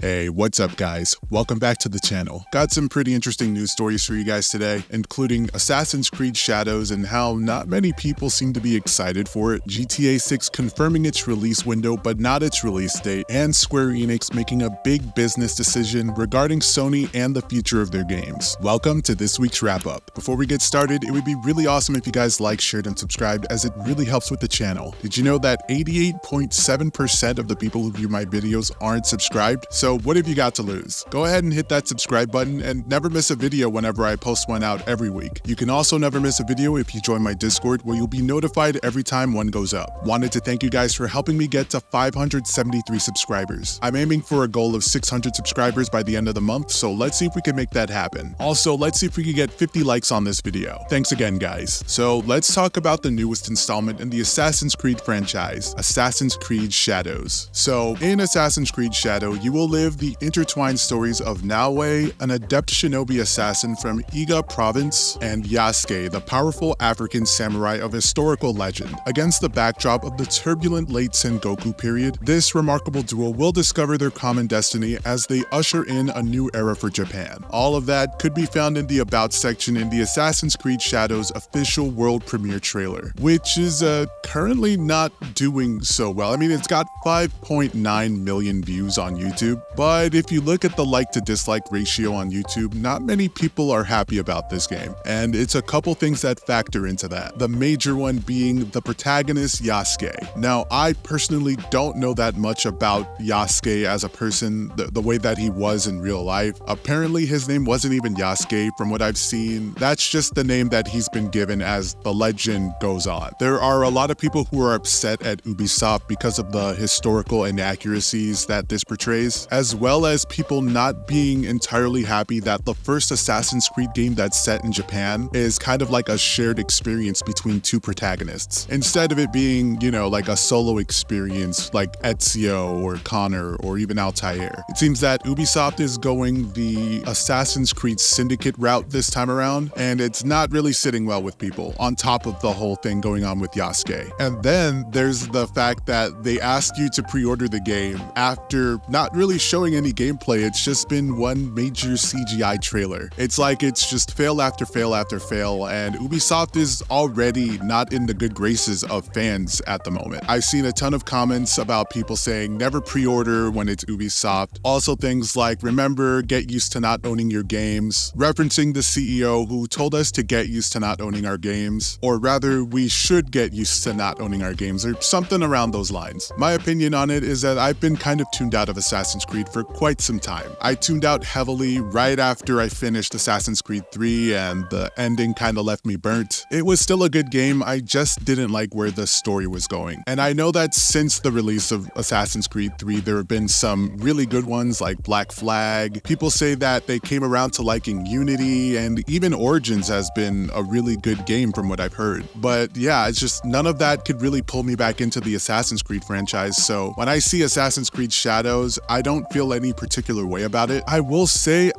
Hey, what's up guys? Welcome back to the channel. Got some pretty interesting news stories for you guys today, including Assassin's Creed Shadows and how not many people seem to be excited for it, GTA 6 confirming its release window but not its release date, and Square Enix making a big business decision regarding Sony and the future of their games. Welcome to this week's wrap-up. Before we get started, it would be really awesome if you guys liked, shared, and subscribed, as it really helps with the channel. Did you know that 88.7% of the people who view my videos aren't subscribed? So what have you got to lose? Go ahead and hit that subscribe button and never miss a video whenever I post one out every week. You can also never miss a video if you join my Discord, where you'll be notified every time one goes up. Wanted to thank you guys for helping me get to 573 subscribers. I'm aiming for a goal of 600 subscribers by the end of the month, so let's see if we can make that happen. Also, let's see if we can get 50 likes on this video. Thanks again, guys. So let's talk about the newest installment in the Assassin's Creed franchise, Assassin's Creed Shadows. So in Assassin's Creed Shadow, you will live the intertwined stories of Nawe, an adept shinobi assassin from Iga province, and Yasuke, the powerful African samurai of historical legend. Against the backdrop of the turbulent late Sengoku period, this remarkable duo will discover their common destiny as they usher in a new era for Japan. All of that could be found in the About section in the Assassin's Creed Shadows official world premiere trailer, which is currently not doing so well. I mean, it's got 5.9 million views on YouTube, but if you look at the like to dislike ratio on YouTube, not many people are happy about this game. And it's a couple things that factor into that. The major one being the protagonist, Yasuke. Now, I personally don't know that much about Yasuke as a person, the way that he was in real life. Apparently, his name wasn't even Yasuke from what I've seen. That's just the name that he's been given as the legend goes on. There are a lot of people who are upset at Ubisoft because of the historical inaccuracies that this portrays, as well as people not being entirely happy that the first Assassin's Creed game that's set in Japan is kind of like a shared experience between two protagonists, instead of it being, you know, like a solo experience like Ezio or Connor or even Altair. It seems that Ubisoft is going the Assassin's Creed Syndicate route this time around, and it's not really sitting well with people, on top of the whole thing going on with Yasuke. And then there's the fact that they asked you to pre-order the game after not really showing any gameplay. It's just been one major CGI trailer. It's like it's just fail after fail after fail, and Ubisoft is already not in the good graces of fans at the moment. I've seen a ton of comments about people saying never pre-order when it's Ubisoft. Also things like, remember, get used to not owning your games, referencing the CEO who told us to get used to not owning our games, or rather we should get used to not owning our games, or something around those lines. My opinion on it is that I've been kind of tuned out of Assassin's Creed for quite some time. I tuned out heavily right after I finished Assassin's Creed 3 and the ending kind of left me burnt. It was still a good game, I just didn't like where the story was going. And I know that since the release of Assassin's Creed 3, there have been some really good ones like Black Flag. People say that they came around to liking Unity, and even Origins has been a really good game from what I've heard. But yeah, it's just none of that could really pull me back into the Assassin's Creed franchise. So when I see Assassin's Creed Shadows, I don't feel any particular way about it. I will say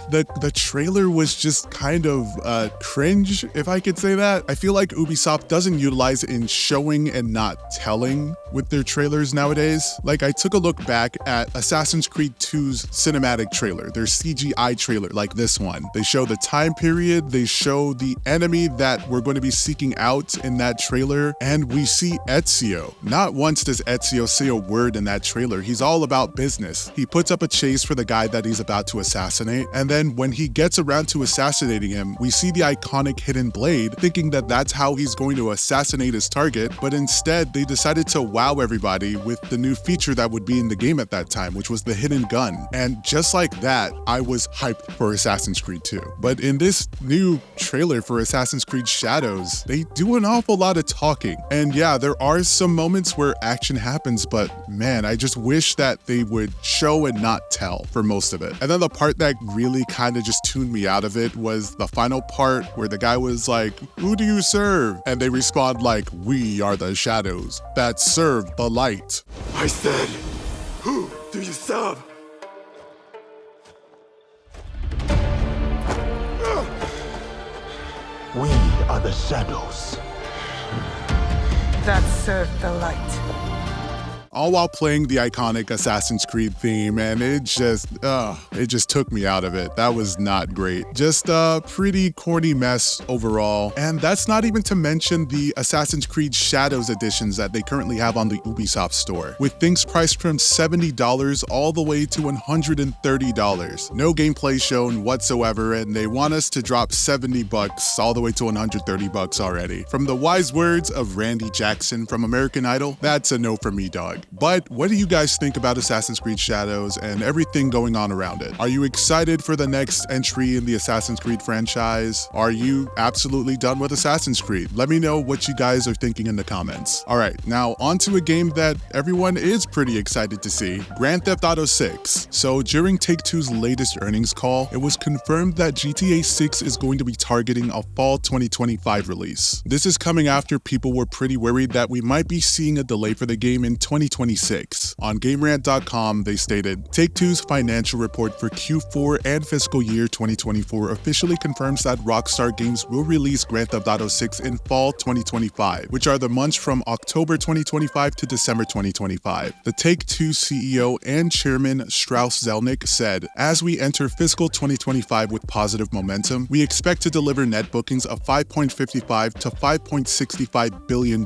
the trailer was just kind of cringe, if I could say that. I feel like Ubisoft doesn't utilize in showing and not telling with their trailers nowadays. Like, I took a look back at Assassin's Creed 2's cinematic trailer, their CGI trailer like this one. They show the time period, they show the enemy that we're going to be seeking out in that trailer, and we see Ezio. Not once does Ezio say a word in that trailer. He's all about business. He puts up a chase for the guy that he's about to assassinate, and then when he gets around to assassinating him, we see the iconic hidden blade, thinking that that's how he's going to assassinate his target, but instead they decided to wow everybody with the new feature that would be in the game at that time, which was the hidden gun. And just like that, I was hyped for Assassin's Creed 2. But in this new trailer for Assassin's Creed Shadows, they do an awful lot of talking. And yeah, there are some moments where action happens, but man, I just wish that they would show and not tell for most of it. And then the part that really kind of just tuned me out of it was the final part where the guy was like, "Who do you serve?" And they respond like, "We are the shadows that serve the light." I said, who do you serve? We are the shadows that serve the light. all while playing the iconic Assassin's Creed theme, and it just took me out of it. That was not great. Just a pretty corny mess overall. And that's not even to mention the Assassin's Creed Shadows editions that they currently have on the Ubisoft store, with things priced from $70 all the way to $130. No gameplay shown whatsoever, and they want us to drop $70 all the way to $130 already. From the wise words of Randy Jackson from American Idol, that's a no for me, dog. But what do you guys think about Assassin's Creed Shadows and everything going on around it? Are you excited for the next entry in the Assassin's Creed franchise? Are you absolutely done with Assassin's Creed? Let me know what you guys are thinking in the comments. All right, now on to a game that everyone is pretty excited to see, Grand Theft Auto 6. So during Take-Two's latest earnings call, it was confirmed that GTA 6 is going to be targeting a fall 2025 release. This is coming after people were pretty worried that we might be seeing a delay for the game in 2026. On GameRant.com, they stated, Take-Two's financial report for Q4 and fiscal year 2024 officially confirms that Rockstar Games will release Grand Theft Auto 6 in fall 2025, which are the months from October 2025 to December 2025. The Take-Two CEO and chairman Strauss Zelnick said, as we enter fiscal 2025 with positive momentum, we expect to deliver net bookings of $5.55 to $5.65 billion.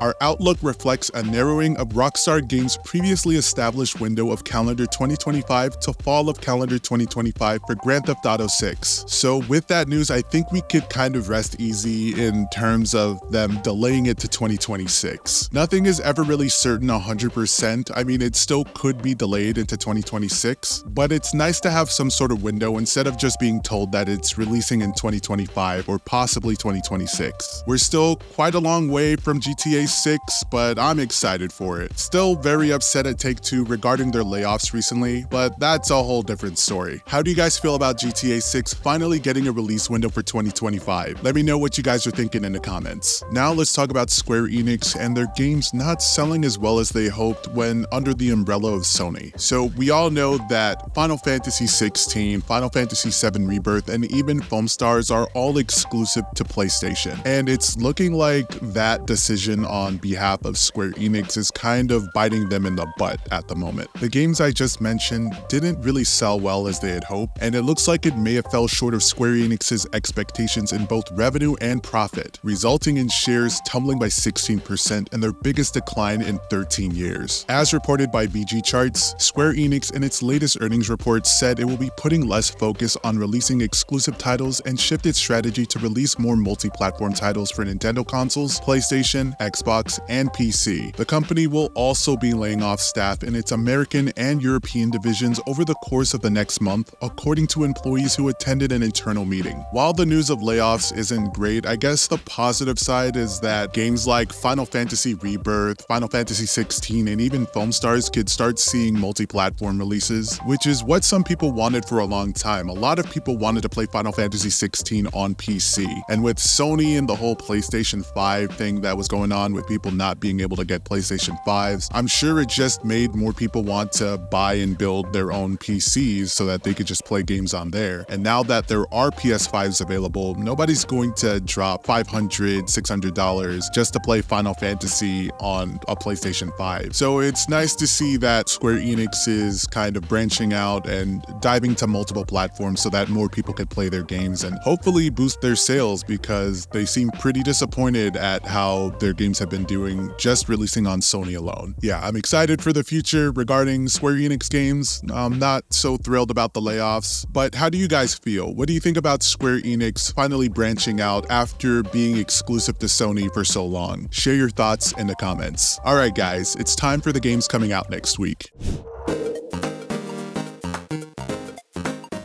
Our outlook reflects a narrowing of Rockstar Games' previously established window of calendar 2025 to fall of calendar 2025 for Grand Theft Auto 6. So with that news, I think we could kind of rest easy in terms of them delaying it to 2026. Nothing is ever really certain 100%. I mean, it still could be delayed into 2026, but it's nice to have some sort of window instead of just being told that it's releasing in 2025 or possibly 2026. We're still quite a long way from GTA 6, but I'm excited for it. Still very upset at Take-Two regarding their layoffs recently, but that's a whole different story. How do you guys feel about GTA 6 finally getting a release window for 2025? Let me know what you guys are thinking in the comments. Now let's talk about Square Enix and their games not selling as well as they hoped when under the umbrella of Sony. So we all know that Final Fantasy 16, Final Fantasy 7 Rebirth, and even Foam Stars are all exclusive to PlayStation. And it's looking like that decision on behalf of Square Enix is kind of biting them in the butt at the moment. The games I just mentioned didn't really sell well as they had hoped, and it looks like it may have fell short of Square Enix's expectations in both revenue and profit, resulting in shares tumbling by 16% and their biggest decline in 13 years. As reported by BG Charts, Square Enix in its latest earnings report said it will be putting less focus on releasing exclusive titles and shift its strategy to release more multi-platform titles for Nintendo consoles, PlayStation, Xbox, and PC. The company will also be laying off staff in its American and European divisions over the course of the next month, according to employees who attended an internal meeting. While the news of layoffs isn't great, I guess the positive side is that games like Final Fantasy Rebirth, Final Fantasy 16, and even Foam Stars could start seeing multi-platform releases, which is what some people wanted for a long time. A lot of people wanted to play Final Fantasy 16 on PC, and with Sony and the whole PlayStation 5 thing that was going on with people not being able to get PlayStation 5s, I'm sure it just made more people want to buy and build their own PCs so that they could just play games on there. And now that there are PS5s available, nobody's going to drop $500, $600 just to play Final Fantasy on a PlayStation 5. So it's nice to see that Square Enix is kind of branching out and diving to multiple platforms so that more people can play their games and hopefully boost their sales, because they seem pretty disappointed at how their games have been doing just releasing on Sony alone. Yeah, I'm excited for the future regarding Square Enix games. I'm not so thrilled about the layoffs, but how do you guys feel? What do you think about Square Enix finally branching out after being exclusive to Sony for so long? Share your thoughts in the comments. All right, guys, it's time for the games coming out next week.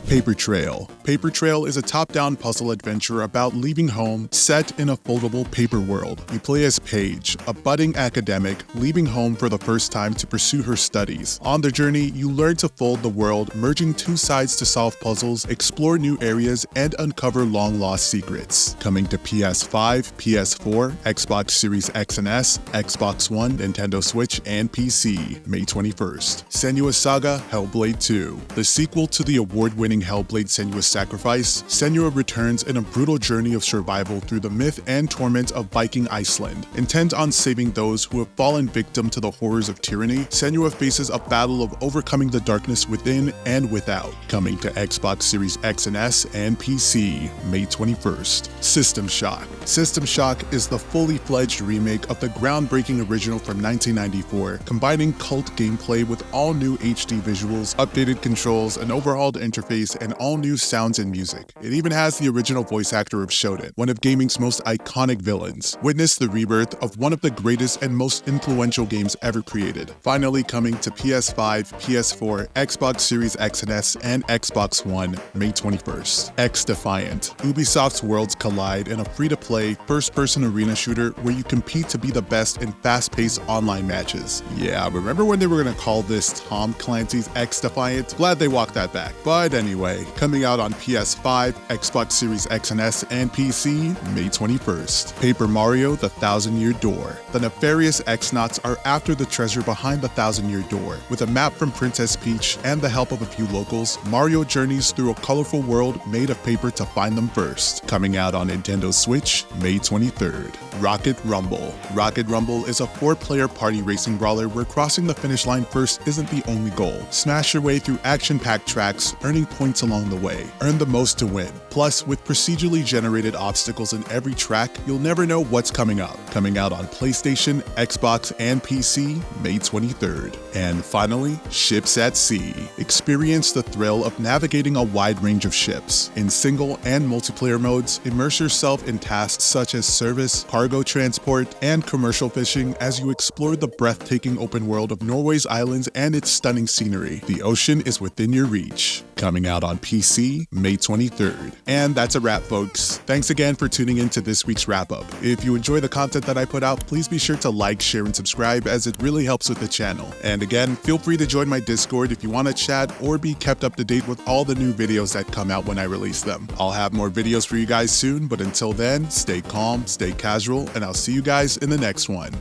Paper Trail. Paper Trail is a top-down puzzle adventure about leaving home set in a foldable paper world. You play as Paige, a budding academic leaving home for the first time to pursue her studies. On the journey, you learn to fold the world, merging two sides to solve puzzles, explore new areas, and uncover long-lost secrets. Coming to PS5, PS4, Xbox Series X and S, Xbox One, Nintendo Switch, and PC, May 21st. Senua's Saga Hellblade 2, the sequel to the award-winning Hellblade: Senua's Sacrifice, Senua returns in a brutal journey of survival through the myth and torment of Viking Iceland. Intent on saving those who have fallen victim to the horrors of tyranny, Senua faces a battle of overcoming the darkness within and without. Coming to Xbox Series X and S and PC, May 21st. System Shock. System Shock is the fully fledged remake of the groundbreaking original from 1994, combining cult gameplay with all new HD visuals, updated controls, an overhauled interface, and all new sounds and music. It even has the original voice actor of Shoten, one of gaming's most iconic villains. Witness the rebirth of one of the greatest and most influential games ever created. Finally coming to PS5, PS4, Xbox Series X and S, and Xbox One, May 21st. X Defiant. Ubisoft's worlds collide in a free-to-play, first-person arena shooter where you compete to be the best in fast-paced online matches. Yeah, remember when they were gonna call this Tom Clancy's X Defiant? Glad they walked that back. But anyway, coming out on PS5, Xbox Series X and S, and PC, May 21st. Paper Mario: The Thousand-Year Door. The nefarious X-Nauts are after the treasure behind the Thousand-Year Door. With a map from Princess Peach and the help of a few locals, Mario journeys through a colorful world made of paper to find them first. Coming out on Nintendo Switch, May 23rd. Rocket Rumble. Rocket Rumble is a 4-player party racing brawler where crossing the finish line first isn't the only goal. Smash your way through action-packed tracks, earning points along the way. Earn the most to win. Plus, with procedurally generated obstacles in every track, you'll never know what's coming up. Coming out on PlayStation, Xbox, and PC, May 23rd. And finally, Ships at Sea. Experience the thrill of navigating a wide range of ships. In single and multiplayer modes, immerse yourself in tasks such as service, cargo transport, and commercial fishing as you explore the breathtaking open world of Norway's islands and its stunning scenery. The ocean is within your reach. Coming out on PC, May 23rd. And that's a wrap, folks. Thanks again for tuning in to this week's wrap-up. If you enjoy the content that I put out, please be sure to like, share, and subscribe as it really helps with the channel. And again, feel free to join my Discord if you want to chat or be kept up to date with all the new videos that come out when I release them. I'll have more videos for you guys soon, but until then, stay calm, stay casual, and I'll see you guys in the next one.